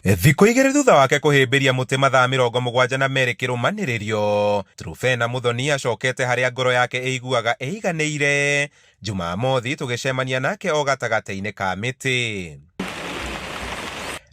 Thikũ igĩrĩ thutha wake kũhĩmbĩria mũtĩ mathaa 72 kĩrũmanĩrĩrio, Truphena Muthoni acokete harĩa ngoro yake ĩiguaga ĩiganĩire. Jumamothi tũgĩcemania nake o gatagatĩ-inĩ ka mĩtĩ,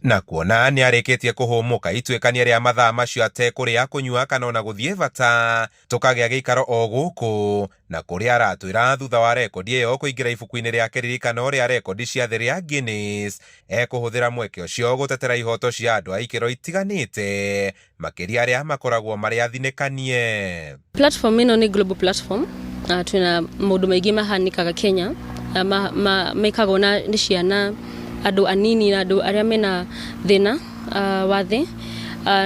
na kuona nĩ arĩkĩtie kũhũmũka ituĩkania rĩa mathaa macio atekũrĩa, kũnyua kana ona gũthiĩ bata, tũkagĩa gĩikaro o gũkũ, na kũrĩa aratwĩra thutha wa rekondi ĩyo kũingĩra ibuku-inĩ rĩa kĩririkano rĩa rekondi cia thĩ rĩa Guinness, ekũhũthĩra mweke ũcio gũtetera ihoto cia andũ a ikĩro itiganĩte, makĩria arĩa makoragwo marĩ athinĩkanie. Platform ĩno nĩ global platform, twĩna maũndũ maingĩ mahanĩkaga Kenya, mekagwo nĩ ciana, andũ anini na andũ arĩa mena thĩna wa thĩ,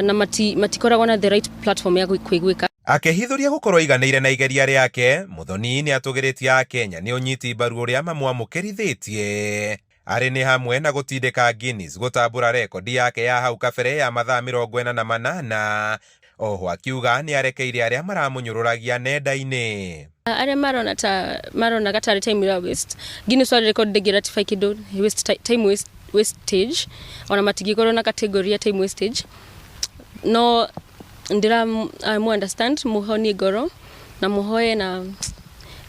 na matikoragwo na the right platform ya kwĩgwĩka. Akĩhithũria gũkorwo iganĩire na igeria rĩake, Muthoni nĩ atũgĩrĩtie Kenya nĩ ũnyiti mbaru ũrĩa mamwamũkĩrithĩtie, arĩ nĩ hamwe na gũtindĩka Guinness gũtambũra rekondi yake ya hau kabere ya mathaa 48. Oho akiuga nĩ arekeire arĩa maramũnyũrũragia nenda-inĩ. Arĩa marona gatarĩ time ya waste, Guinness World Record ndĩngĩratify kĩndũ time wastage, ona matingĩkorwo na category ya time wastage. No understand, muhonie ngoro na muhoye na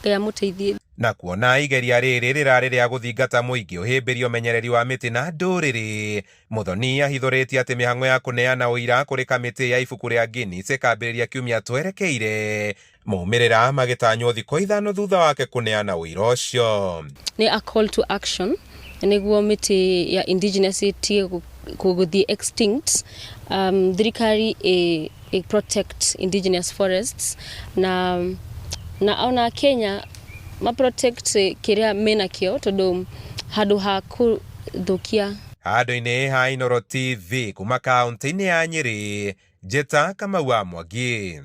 Ngai amũteithie. Na kuona igeria rĩrĩ rĩrarĩ rĩa gũthingata mũingĩ ũhĩmbĩrio ũmenyereri wa mĩtĩ na ndũrĩrĩ, Muthoni ahithũrĩtie atĩ mĩhang'o ya kũneana ũira kũrĩ kamĩtĩ ya ibuku rĩa Guinness ĩkambĩrĩria kiumia twerekeire, maumĩrĩra magĩtanywo thikũ 5 thutha wake kũneana ũira ũcio. Nĩ a call to action nĩguo mĩtĩ ya indigenous gũthiĩ extinct. Thirikari protect indigenous forests na ona Kenya protect kĩrĩa menakĩo, tondũ handũ ha kũthũkia. Handũ-inĩ ha Inooro TV kuma kaunti-inĩ ya Nyeri, Njeta Kamau wa Mwangi.